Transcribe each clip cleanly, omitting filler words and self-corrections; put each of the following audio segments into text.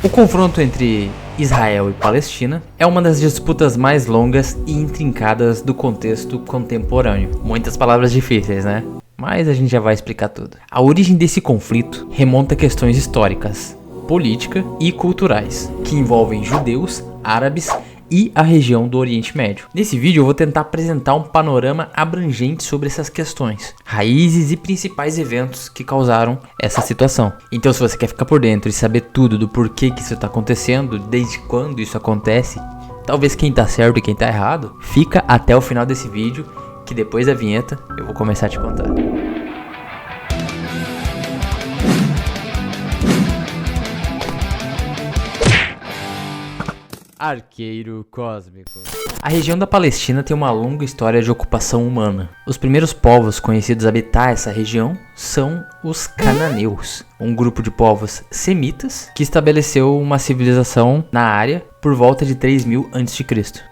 O confronto entre Israel e Palestina é uma das disputas mais longas e intrincadas do contexto contemporâneo. Muitas palavras difíceis, né? Mas a gente já vai explicar tudo. A origem desse conflito remonta a questões históricas, políticas e culturais, que envolvem judeus, árabes e a região do Oriente Médio. Nesse vídeo eu vou tentar apresentar um panorama abrangente sobre essas questões, raízes e principais eventos que causaram essa situação. Então, se você quer ficar por dentro e saber tudo do porquê que isso está acontecendo, desde quando isso acontece, talvez quem tá certo e quem tá errado, fica até o final desse vídeo, que depois da vinheta eu vou começar a te contar. Arqueiro cósmico. A região da Palestina tem uma longa história de ocupação humana. Os primeiros povos conhecidos a habitar essa região são os cananeus, um grupo de povos semitas que estabeleceu uma civilização na área por volta de 3000 a.C.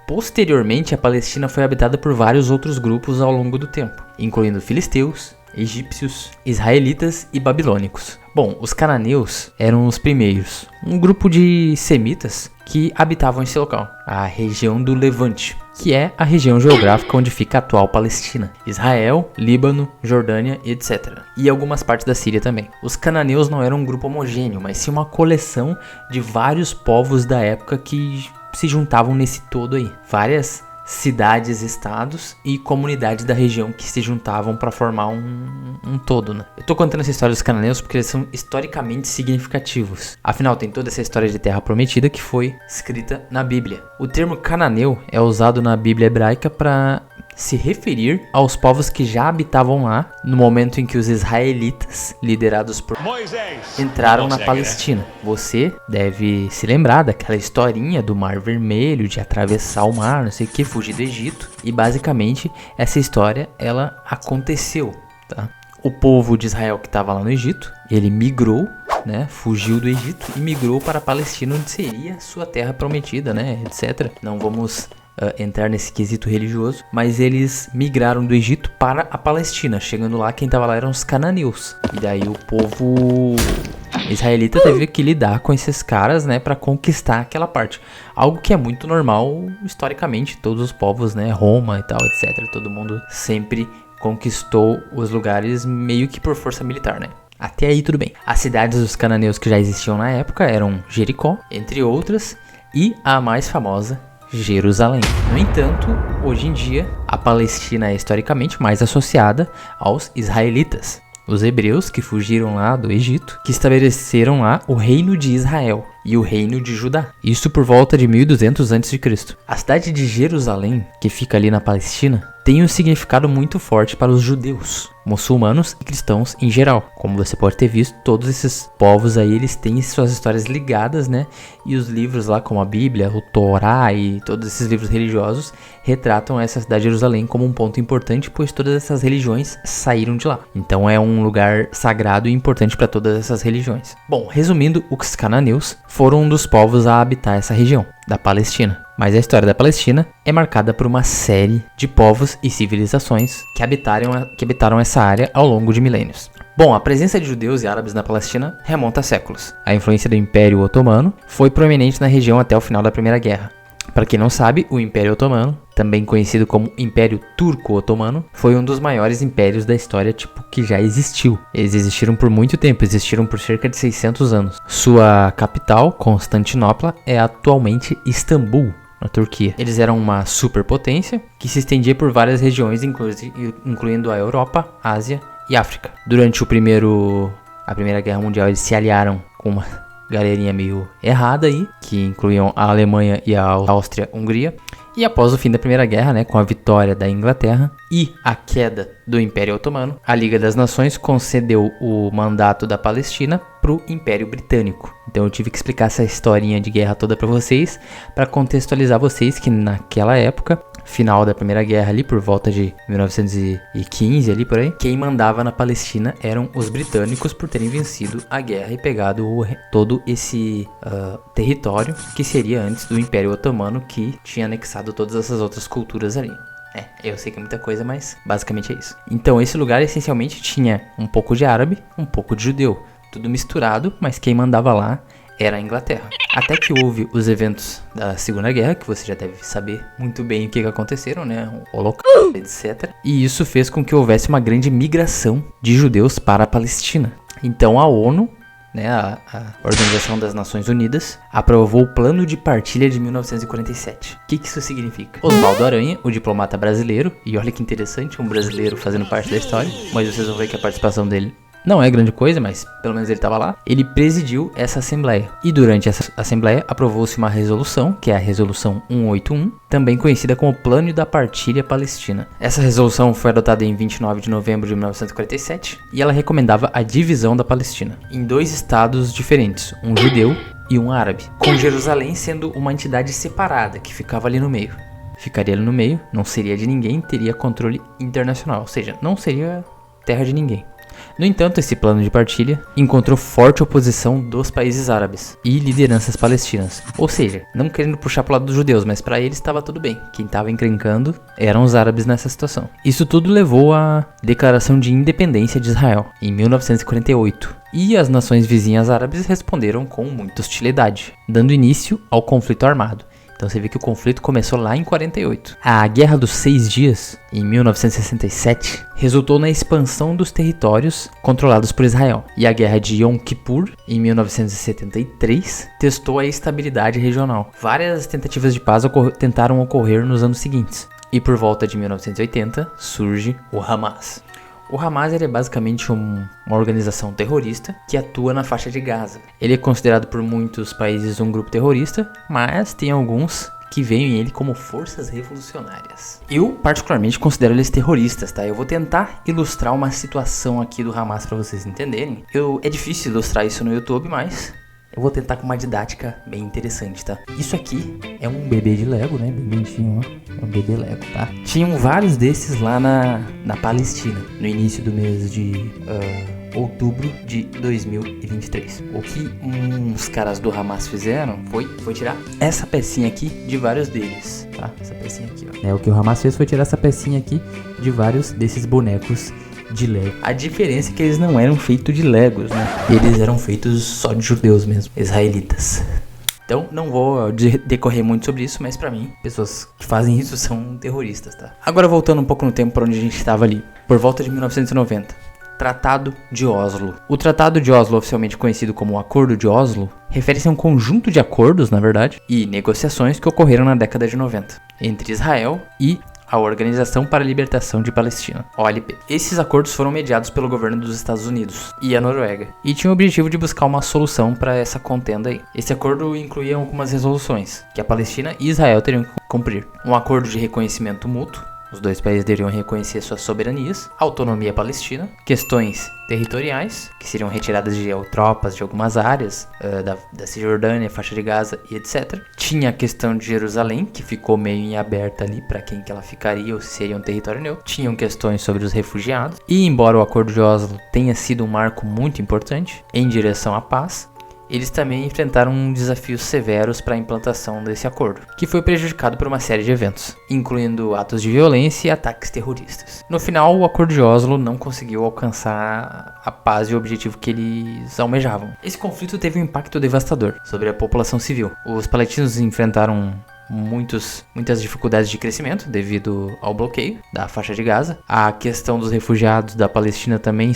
Posteriormente, a Palestina foi habitada por vários outros grupos ao longo do tempo, incluindo filisteus, egípcios, israelitas e babilônicos. Bom, os cananeus eram os primeiros, um grupo de semitas que habitavam esse local, a região do Levante, que é a região geográfica onde fica a atual Palestina, Israel, Líbano, Jordânia, etc. E algumas partes da Síria também. Os cananeus não eram um grupo homogêneo, mas sim uma coleção de vários povos da época que se juntavam nesse todo aí. Várias cidades, estados e comunidades da região que se juntavam para formar um todo, né? Eu tô contando essa história dos cananeus porque eles são historicamente significativos. Afinal, tem toda essa história de Terra Prometida que foi escrita na Bíblia. O termo cananeu é usado na Bíblia hebraica para se referir aos povos que já habitavam lá no momento em que os israelitas, liderados por Moisés, entraram na Palestina. Você deve se lembrar daquela historinha do Mar Vermelho, de atravessar o mar, não sei o que, fugir do Egito. E basicamente essa história, ela aconteceu, tá? O povo de Israel que estava lá no Egito, ele migrou, né, fugiu do Egito e migrou para a Palestina, onde seria sua terra prometida, né, etc. Não vamos entrar nesse quesito religioso, mas eles migraram do Egito para a Palestina. Chegando lá, quem estava lá eram os cananeus. E daí o povo israelita teve que lidar com esses caras, né, para conquistar aquela parte. Algo que é muito normal historicamente, todos os povos, né, Roma e tal, etc. Todo mundo sempre conquistou os lugares meio que por força militar, né? Até aí tudo bem. As cidades dos cananeus que já existiam na época eram Jericó, entre outras, e a mais famosa, Jerusalém. No entanto, hoje em dia, a Palestina é historicamente mais associada aos israelitas, os hebreus que fugiram lá do Egito, que estabeleceram lá o reino de Israel e o reino de Judá. Isso por volta de 1200 a.C. A cidade de Jerusalém, que fica ali na Palestina, tem um significado muito forte para os judeus, muçulmanos e cristãos em geral. Como você pode ter visto, todos esses povos aí, eles têm suas histórias ligadas, né? E os livros lá, como a Bíblia, o Torá e todos esses livros religiosos, retratam essa cidade de Jerusalém como um ponto importante, pois todas essas religiões saíram de lá. Então é um lugar sagrado e importante para todas essas religiões. Bom, resumindo, os cananeus foram um dos povos a habitar essa região da Palestina. Mas a história da Palestina é marcada por uma série de povos e civilizações que habitaram essa área ao longo de milênios. Bom, a presença de judeus e árabes na Palestina remonta a séculos. A influência do Império Otomano foi proeminente na região até o final da Primeira Guerra. Para quem não sabe, o Império Otomano, também conhecido como Império Turco-Otomano, foi um dos maiores impérios da história, que já existiu. Eles existiram por muito tempo, existiram por cerca de 600 anos. Sua capital, Constantinopla, é atualmente Istambul, na Turquia. Eles eram uma superpotência que se estendia por várias regiões, incluindo a Europa, Ásia e África. Durante a Primeira Guerra Mundial, eles se aliaram com uma galerinha meio errada aí, que incluíam a Alemanha e a Áustria-Hungria. E após o fim da Primeira Guerra, né, com a vitória da Inglaterra e a queda do Império Otomano, a Liga das Nações concedeu o mandato da Palestina para o Império Britânico. Então eu tive que explicar essa historinha de guerra toda para vocês, para contextualizar vocês que naquela época, final da Primeira Guerra ali, por volta de 1915 ali por aí, quem mandava na Palestina eram os britânicos por terem vencido a guerra e pegado todo esse território que seria antes do Império Otomano, que tinha anexado todas essas outras culturas ali. Eu sei que é muita coisa, mas basicamente é isso. Então esse lugar essencialmente tinha um pouco de árabe, um pouco de judeu, tudo misturado, mas quem mandava lá era a Inglaterra. Até que houve os eventos da Segunda Guerra, que você já deve saber muito bem o que aconteceram, né? O Holocausto, etc. E isso fez com que houvesse uma grande migração de judeus para a Palestina. Então a ONU, né, a Organização das Nações Unidas, aprovou o Plano de Partilha de 1947. O que isso significa? Oswaldo Aranha, o diplomata brasileiro, e olha que interessante, um brasileiro fazendo parte da história, mas vocês vão ver que a participação dele não é grande coisa, mas pelo menos ele estava lá. Ele presidiu essa assembleia. E durante essa assembleia aprovou-se uma resolução, que é a Resolução 181, também conhecida como Plano da Partilha Palestina. Essa resolução foi adotada em 29 de novembro de 1947 e ela recomendava a divisão da Palestina em 2 estados diferentes, um judeu e um árabe, com Jerusalém sendo uma entidade separada que ficava ali no meio. Ficaria ali no meio, não seria de ninguém, teria controle internacional, ou seja, não seria terra de ninguém. No entanto, esse plano de partilha encontrou forte oposição dos países árabes e lideranças palestinas. Ou seja, não querendo puxar pro lado dos judeus, mas para eles estava tudo bem. Quem estava encrencando eram os árabes nessa situação. Isso tudo levou à Declaração de Independência de Israel, em 1948. E as nações vizinhas árabes responderam com muita hostilidade, dando início ao conflito armado. Então você vê que o conflito começou lá em 48. A Guerra dos 6 Dias, em 1967, resultou na expansão dos territórios controlados por Israel. E a Guerra de Yom Kippur, em 1973, testou a estabilidade regional. Várias tentativas de paz tentaram ocorrer nos anos seguintes. E por volta de 1980, surge o Hamas. O Hamas é basicamente uma organização terrorista que atua na faixa de Gaza. Ele é considerado por muitos países um grupo terrorista, mas tem alguns que veem ele como forças revolucionárias. Eu, particularmente, considero eles terroristas, tá? Eu vou tentar ilustrar uma situação aqui do Hamas para vocês entenderem. É difícil ilustrar isso no YouTube, mas eu vou tentar com uma didática bem interessante, tá? Isso aqui é um bebê de Lego, né? Bem bonitinho, ó. É um bebê Lego, tá? Tinham vários desses lá na Palestina, no início do mês de outubro de 2023. O que uns caras do Hamas fizeram foi tirar essa pecinha aqui de vários deles, tá? Essa pecinha aqui, ó. O que o Hamas fez foi tirar essa pecinha aqui de vários desses bonecos de Lego. A diferença é que eles não eram feitos de Legos, né? Eles eram feitos só de judeus mesmo, israelitas. Então, não vou decorrer muito sobre isso, mas pra mim, pessoas que fazem isso são terroristas, tá? Agora, voltando um pouco no tempo pra onde a gente estava ali. Por volta de 1990. Tratado de Oslo. O Tratado de Oslo, oficialmente conhecido como o Acordo de Oslo, refere-se a um conjunto de acordos, na verdade, e negociações que ocorreram na década de 90, entre Israel e a Organização para a Libertação de Palestina, OLP. Esses acordos foram mediados pelo governo dos Estados Unidos e a Noruega, e tinham o objetivo de buscar uma solução para essa contenda aí. Esse acordo incluía algumas resoluções que a Palestina e Israel teriam que cumprir. Um acordo de reconhecimento mútuo, os dois países deveriam reconhecer suas soberanias, autonomia palestina, questões territoriais, que seriam retiradas de tropas de algumas áreas, da Cisjordânia, faixa de Gaza e etc. Tinha a questão de Jerusalém, que ficou meio em aberta ali para quem que ela ficaria ou se seria um território neutro. Tinham questões sobre os refugiados. E embora o Acordo de Oslo tenha sido um marco muito importante em direção à paz, eles também enfrentaram desafios severos para a implantação desse acordo, que foi prejudicado por uma série de eventos, incluindo atos de violência e ataques terroristas. No final, o Acordo de Oslo não conseguiu alcançar a paz e o objetivo que eles almejavam. Esse conflito teve um impacto devastador sobre a população civil. Os palestinos enfrentaram muitas dificuldades de crescimento devido ao bloqueio da faixa de Gaza. A questão dos refugiados da Palestina também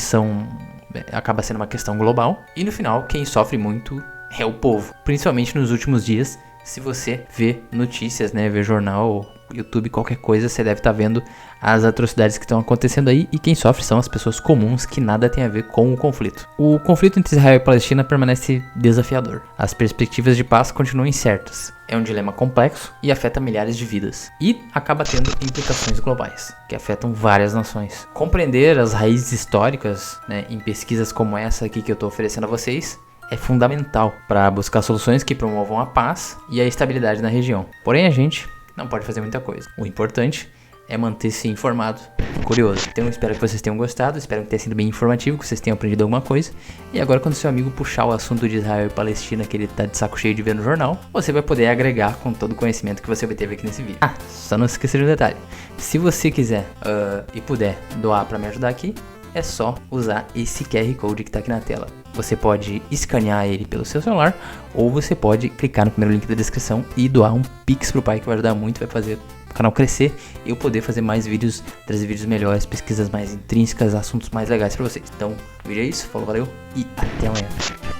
acaba sendo uma questão global. E no final, quem sofre muito é o povo. Principalmente nos últimos dias, se você vê notícias, né, vê jornal, YouTube, qualquer coisa, você deve estar vendo as atrocidades que estão acontecendo aí. E quem sofre são as pessoas comuns que nada tem a ver com o conflito. O conflito entre Israel e Palestina permanece desafiador. As perspectivas de paz continuam incertas. É um dilema complexo e afeta milhares de vidas. E acaba tendo implicações globais, que afetam várias nações. Compreender as raízes históricas, né, em pesquisas como essa aqui que eu estou oferecendo a vocês, é fundamental para buscar soluções que promovam a paz e a estabilidade na região. Porém, a gente não pode fazer muita coisa. O importante é manter-se informado e curioso. Então, eu espero que vocês tenham gostado, espero que tenha sido bem informativo, que vocês tenham aprendido alguma coisa. E agora, quando seu amigo puxar o assunto de Israel e Palestina, que ele tá de saco cheio de ver no jornal, você vai poder agregar com todo o conhecimento que você obteve aqui nesse vídeo. Só não se esqueça de um detalhe. Se você quiser e puder doar para me ajudar aqui, é só usar esse QR Code que tá aqui na tela. Você pode escanear ele pelo seu celular, ou você pode clicar no primeiro link da descrição e doar um Pix pro pai, que vai ajudar muito, vai fazer o canal crescer e eu poder fazer mais vídeos, trazer vídeos melhores, pesquisas mais intrínsecas, assuntos mais legais pra vocês. Então, o vídeo é isso, falou, valeu e até amanhã.